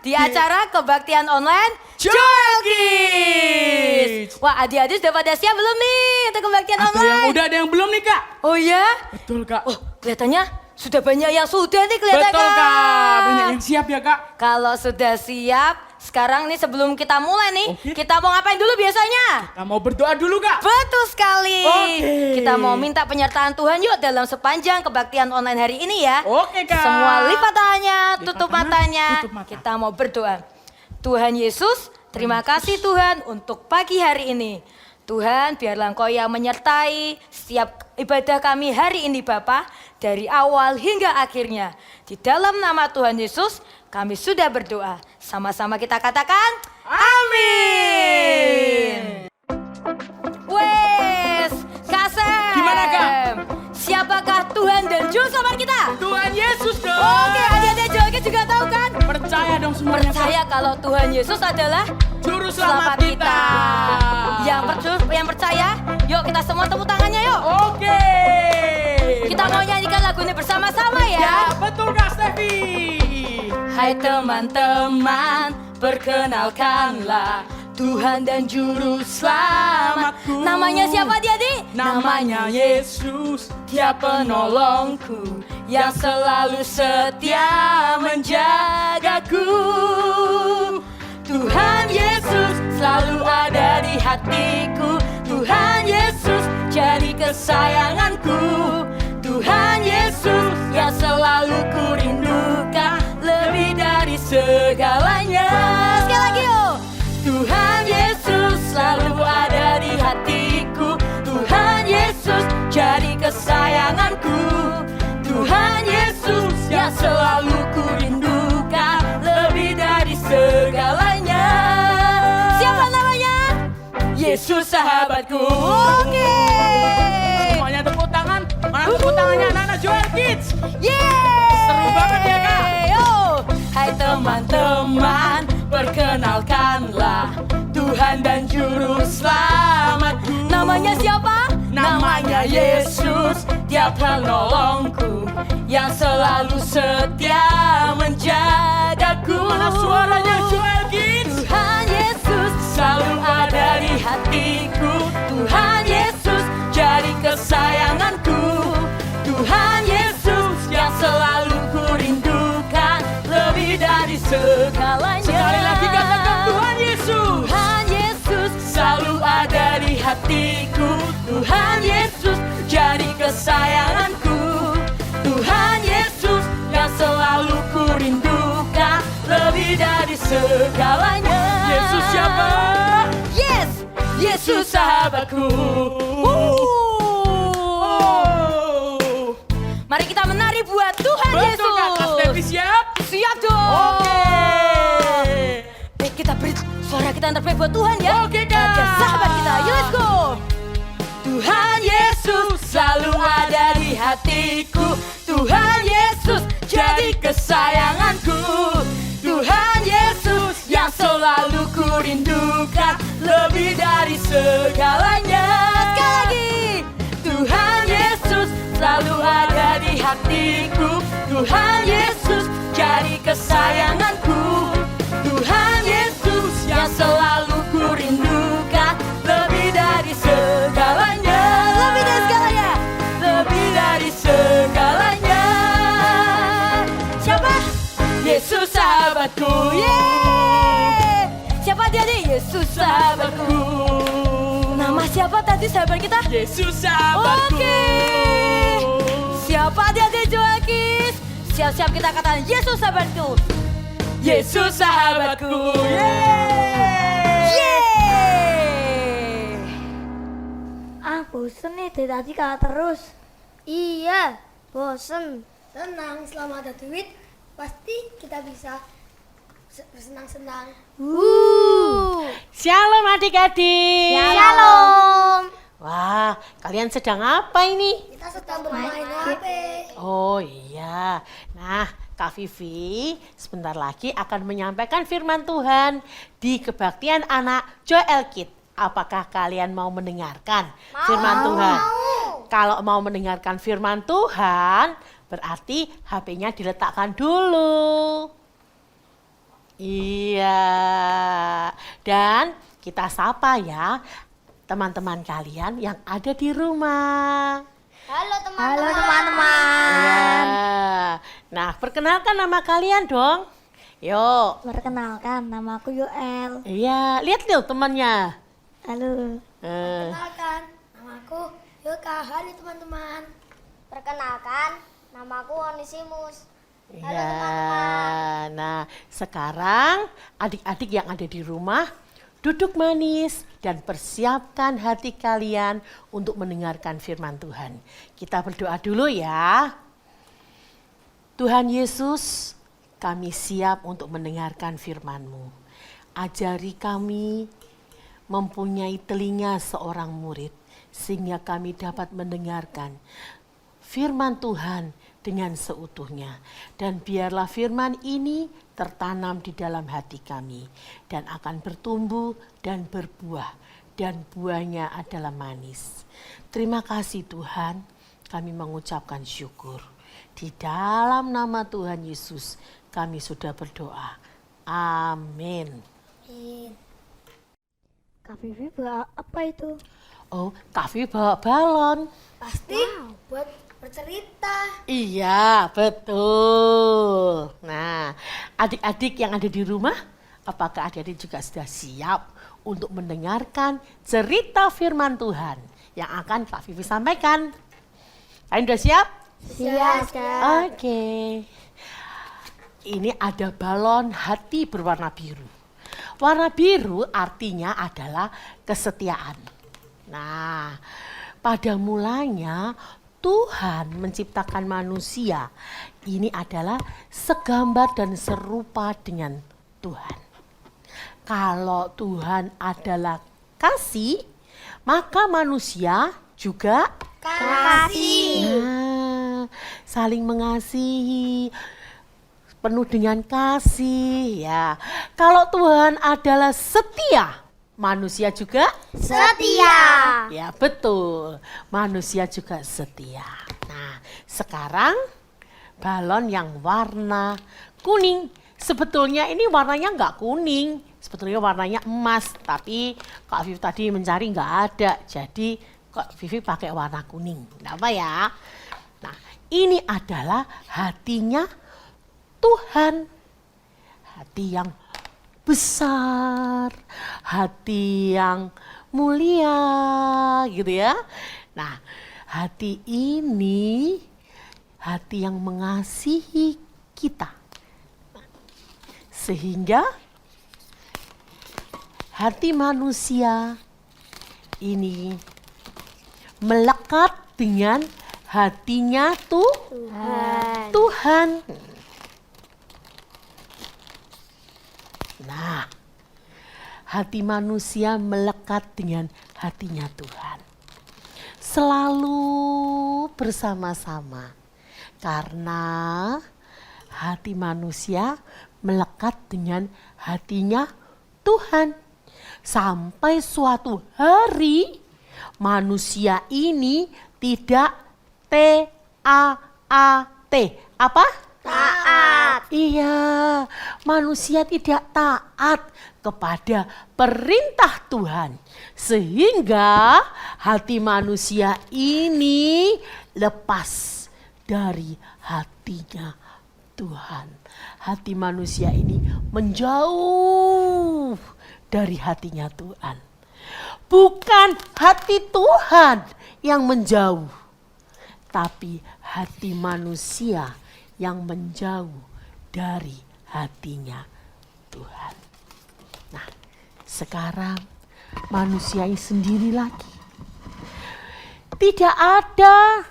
di acara kebaktian online Joel Kids. Wah, adik-adik sudah pada siap belum nih untuk kebaktian Ada online? yang udah, ada yang belum nih Kak. Oh ya? Betul Kak. Oh, kelihatannya sudah banyak yang sudah nih kelihatan. Betul Kak, banyak yang siap ya Kak. Kalau sudah siap, sekarang nih sebelum kita mulai nih, Oke. kita mau ngapain dulu biasanya? Kita mau berdoa dulu Kak. Betul sekali. Oke. Kita mau minta penyertaan Tuhan yuk dalam sepanjang kebaktian online hari ini ya. Oke Kak. Semua lipat tangannya, Lipat tutup tangan, matanya. tutup mata. Kita mau berdoa. Tuhan Yesus, terima kasih Tuhan untuk pagi hari ini. Tuhan, biarlah Engkau yang menyertai setiap ibadah kami hari ini Bapa, dari awal hingga akhirnya. Di dalam nama Tuhan Yesus, kami sudah berdoa. Sama-sama kita katakan, amin. Wes, Kasem. Gimana, Kak? Siapakah Tuhan dan Juru Selamat kita? Tuhan Yesus dong. Oke, adik-adik Joki juga tahu kan? Percaya dong semuanya Kak. Percaya kalau Tuhan Yesus adalah Juru selamat kita. Yang percaya, yuk kita semua tepuk tangannya yuk. Oke. Kita mau nyanyikan lagu ini bersama-sama Ya ya. betul Kak Stevi. Hai teman-teman, perkenalkanlah Tuhan dan Juru Selamatku. Namanya siapa dia, Di? Namanya Yesus, Dia penolongku yang selalu setia menjagaku. Tuhan Yesus selalu ada di hatiku. Tuhan Yesus jadi kesayanganku. Tuhan Yesus yang selalu kurindukan lebih dari segalanya. Sekali lagi yuk. Tuhan Yesus selalu ada di hatiku. Tuhan Yesus jadi kesayanganku. Tuhan Yesus yang selalu kurindukan lebih dari segalanya. Siapa namanya? Yesus sahabatku. Oke. semuanya tepuk tangan. Mana tepuk tangannya anak-anak Joel Kids? Yeay. Seru banget ya, Kak. Yo. Hai teman-teman, perkenalkanlah Tuhan dan Juru Selamatku. Namanya siapa? Namanya Yesus, Dia penolongku yang selalu setia menjagaku. Mana suaranya Joel Kids? Tuhan Yesus selalu ada di hatiku. Tuhan Yesus jadi kesayanganku. Tuhan Yesus yang selalu kurindukan lebih dari segalanya. Sekali lagi katakan Tuhan Yesus. Tuhan Yesus selalu ada di hatiku. Tuhan Yesus jadi kesayanganku. Tuhan Yesus yang selalu kurindukan lebih dari segalanya. Yesus siapa? Yes, Yesus sahabatku. Oh. Mari kita menari buat Tuhan Betul Yesus. Kak, Kak Stevi siap? Siap dong. Oke. Kita beri suara kita yang terbaik buat Tuhan ya. Oke, Kak. Ada sahabat kita, yuk let's go. Tuhan Yesus selalu ada di hatiku. Tuhan Yesus jadi kesayanganku. Tuhan Yesus yang selalu kurindukan lebih dari segalanya. Sekali lagi. Tuhan Yesus selalu ada di hatiku. Tuhan Yesus jadi kesayanganku. Tuhan Yesus yang selalu kurindukan lebih dari segalanya. Lebih dari segalanya. Lebih dari segalanya. Siapa? Yesus sahabatku. Yeay. Siapa dia nih? Yesus sahabatku. Nama siapa tadi sahabat kita? Yesus sahabatku. Oke. Siapa dia nih Joel Kids? Siap-siap kita katakan Yesus sahabatku. Yesus sahabatku. Yeay. Bosen nih dari tadi kalah terus. Iya, bosen. Tenang, selama ada duit pasti kita bisa bersenang-senang. Shalom adik-adik. Shalom. Wah, kalian sedang apa ini? Kita sedang bermain HP. Oh iya. Nah, Kak Vivi sebentar lagi akan menyampaikan firman Tuhan di kebaktian anak Joel Kids. Apakah kalian mau mendengarkan firman Tuhan? Kalau mau mendengarkan firman Tuhan, berarti HP-nya diletakkan dulu. Iya. Dan kita sapa ya teman-teman kalian yang ada di rumah. Halo teman-teman. Ya. Nah, perkenalkan nama kalian dong. Yuk. Perkenalkan, nama aku Yoel. Iya, lihat nih temannya. Halo. Perkenalkan, nama aku Yoka. Hari teman-teman. Perkenalkan, nama aku Onisimus. Iya. Nah, sekarang adik-adik yang ada di rumah duduk manis dan persiapkan hati kalian untuk mendengarkan firman Tuhan. Kita berdoa dulu ya. Tuhan Yesus, kami siap untuk mendengarkan firman-Mu. Ajari kami mempunyai telinga seorang murid sehingga kami dapat mendengarkan firman Tuhan dengan seutuhnya. Dan biarlah firman ini tertanam di dalam hati kami dan akan bertumbuh dan berbuah dan buahnya adalah manis. Terima kasih Tuhan, kami mengucapkan syukur. Di dalam nama Tuhan Yesus kami sudah berdoa. Amin. Kak Vivi bawa apa itu? Oh, Kak Vivi bawa balon. Pasti buat bercerita. Iya, betul. Nah, adik-adik yang ada di rumah, apakah adik-adik juga sudah siap untuk mendengarkan cerita firman Tuhan yang akan Kak Vivi sampaikan? Kalian sudah siap? Siap. Oke. Ini ada balon hati berwarna biru. Warna biru artinya adalah kesetiaan. Nah, pada mulanya Tuhan menciptakan manusia. Ini adalah segambar dan serupa dengan Tuhan. Kalau Tuhan adalah kasih, maka manusia juga Kasih. Nah, saling mengasihi, penuh dengan kasih ya. Kalau Tuhan adalah setia, manusia juga Setia. ya, betul. Manusia juga setia. Nah, sekarang balon yang warna kuning. Sebetulnya ini warnanya nggak kuning. Sebetulnya warnanya emas. Tapi Kak Vivi tadi mencari nggak ada. Jadi Kak Vivi pakai warna kuning. Nggak apa ya. Nah, ini adalah hatinya Tuhan. Hati yang besar, hati yang mulia gitu ya. Nah, hati ini hati yang mengasihi kita. Sehingga hati manusia ini melekat dengan hatinya Tuhan. Nah, hati manusia melekat dengan hatinya Tuhan. Selalu bersama-sama. Karena hati manusia melekat dengan hatinya Tuhan. Sampai suatu hari manusia ini tidak T-A-A-T. Apa? Taat. Iya, manusia tidak taat kepada perintah Tuhan. Sehingga hati manusia ini lepas dari hatinya Tuhan. Hati manusia ini menjauh dari hatinya Tuhan. Bukan hati Tuhan yang menjauh, tapi hati manusia yang menjauh dari hatinya Tuhan. Nah, sekarang manusia ini sendiri lagi. Tidak ada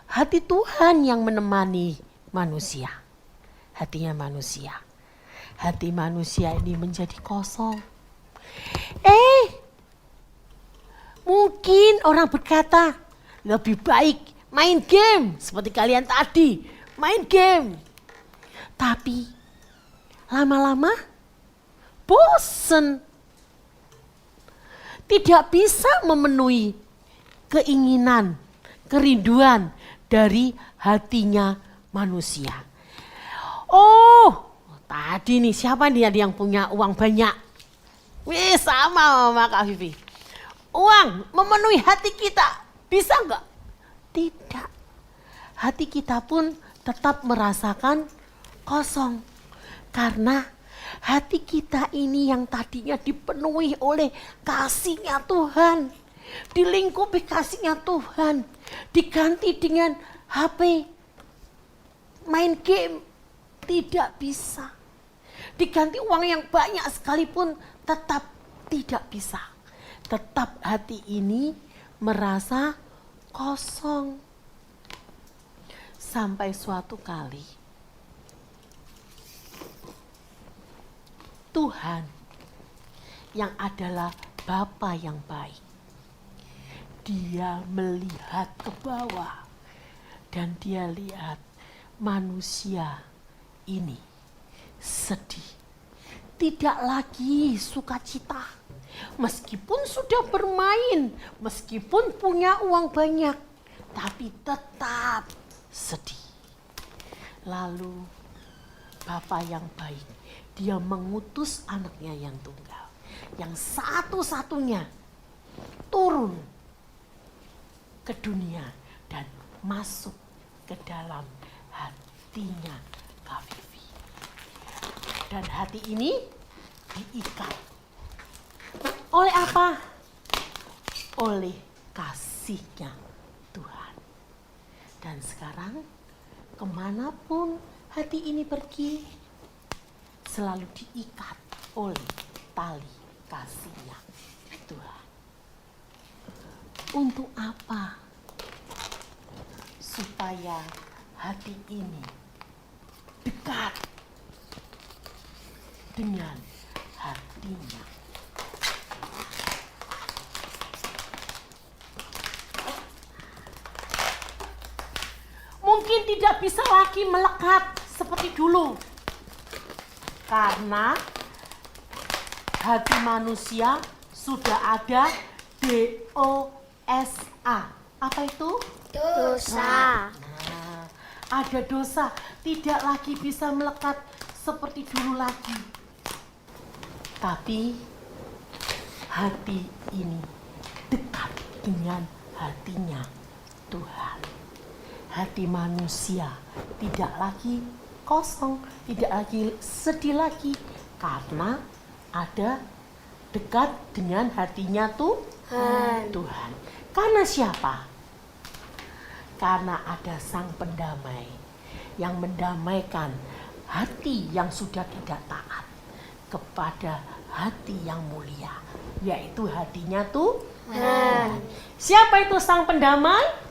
hati Tuhan yang menemani manusia. Hatinya manusia. Hati manusia ini menjadi kosong. Mungkin orang berkata, lebih baik main game seperti kalian tadi. Main game. Tapi lama-lama bosen. Tidak bisa memenuhi keinginan, kerinduan dari hatinya manusia. Oh, tadi Tadi nih siapa nih yang punya uang banyak? Wih, sama sama Kak Vivi. Uang memenuhi hati kita, bisa nggak? Tidak. Hati kita pun tetap merasakan kosong. Karena hati kita ini yang tadinya dipenuhi oleh kasih-Nya Tuhan, dilingkupi kasih-Nya Tuhan, diganti dengan HP, main game, tidak bisa. Diganti uang yang banyak sekalipun tetap tidak bisa. Tetap hati ini merasa kosong. Sampai suatu kali Tuhan yang adalah Bapa yang baik, Dia melihat ke bawah dan Dia lihat manusia ini sedih, tidak lagi sukacita. Meskipun sudah bermain, meskipun punya uang banyak, tapi tetap sedih. Lalu Bapa yang baik, Dia mengutus anaknya yang tunggal, yang satu-satunya turun ke dunia dan masuk ke dalam hatinya Kak Vivi. Dan hati ini diikat. Oleh apa? Oleh kasih-Nya Tuhan. Dan sekarang kemanapun hati ini pergi, selalu diikat oleh tali kasih-Nya Tuhan. Untuk apa? Supaya hati ini dekat dengan hatinya. Mungkin tidak bisa lagi melekat seperti dulu. Karena hati manusia sudah ada DOSA. Apa itu? Dosa. Nah, ada dosa, tidak lagi bisa melekat seperti dulu lagi. Tapi hati ini dekat dengan hatinya Tuhan. Hati manusia tidak lagi kosong, tidak lagi sedih lagi, karena ada dekat dengan hatinya Tuhan. Karena siapa? Karena ada Sang Pendamai yang mendamaikan hati yang sudah tidak taat kepada hati yang mulia, yaitu hatinya Tuhan. Siapa itu Sang Pendamai?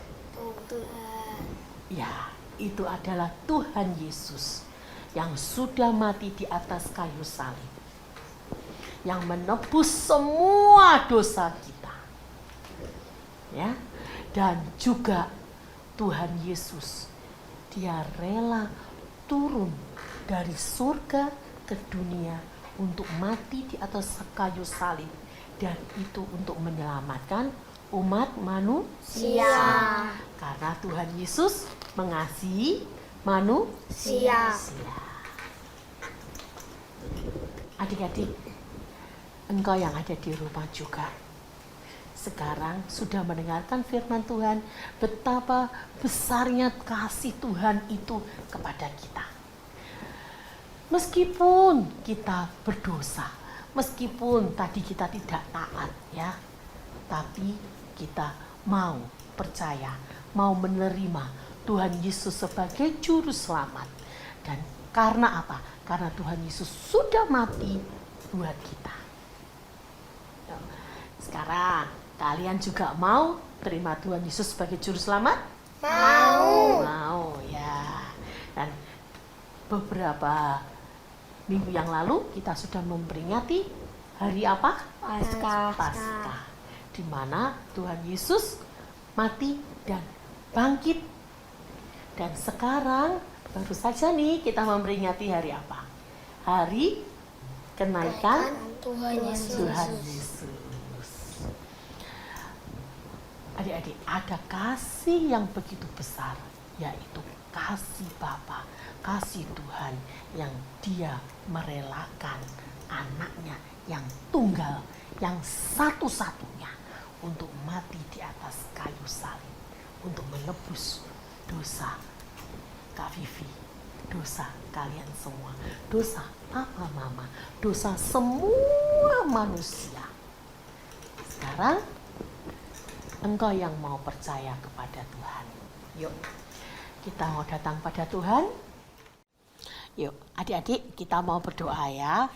Ya, itu adalah Tuhan Yesus yang sudah mati di atas kayu salib, yang menebus semua dosa kita. Ya, dan juga Tuhan Yesus, Dia rela turun dari surga ke dunia untuk mati di atas kayu salib, dan itu untuk menyelamatkan umat manusia. Karena Tuhan Yesus mengasihi manusia. Adik-adik, engkau yang ada di rumah juga sekarang sudah mendengarkan firman Tuhan, betapa besarnya kasih Tuhan itu kepada kita. Meskipun kita berdosa, meskipun tadi kita tidak taat ya, tapi kita mau percaya, mau menerima Tuhan Yesus sebagai juru selamat. Dan karena apa? Karena Tuhan Yesus sudah mati buat kita. Sekarang kalian juga mau terima Tuhan Yesus sebagai juru selamat? Mau ya. Dan beberapa minggu yang lalu kita sudah memperingati hari apa? Paskah. Di mana Tuhan Yesus mati dan bangkit. Dan sekarang baru saja nih kita memperingati hari apa? Hari kenaikan Tuhan Yesus. Adik-adik, ada kasih yang begitu besar, yaitu kasih Bapa, kasih Tuhan yang dia merelakan anaknya yang tunggal, yang satu-satunya untuk mati di atas kayu salib, untuk menebus dosa Kak Vivi, dosa kalian semua, dosa papa mama, dosa semua manusia. Sekarang engkau yang mau percaya kepada Tuhan. Yuk, kita mau datang pada Tuhan. Yuk, adik-adik, kita mau berdoa ya.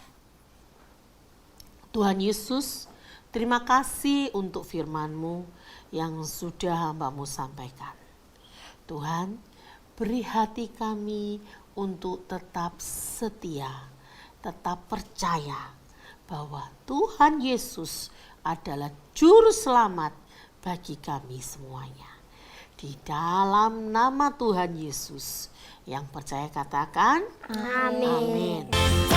Tuhan Yesus, terima kasih untuk firman-Mu yang sudah hamba-Mu sampaikan. Tuhan, beri hati kami untuk tetap setia, tetap percaya bahwa Tuhan Yesus adalah juru selamat bagi kami semuanya. Di dalam nama Tuhan Yesus, yang percaya katakan, Amin. Amin.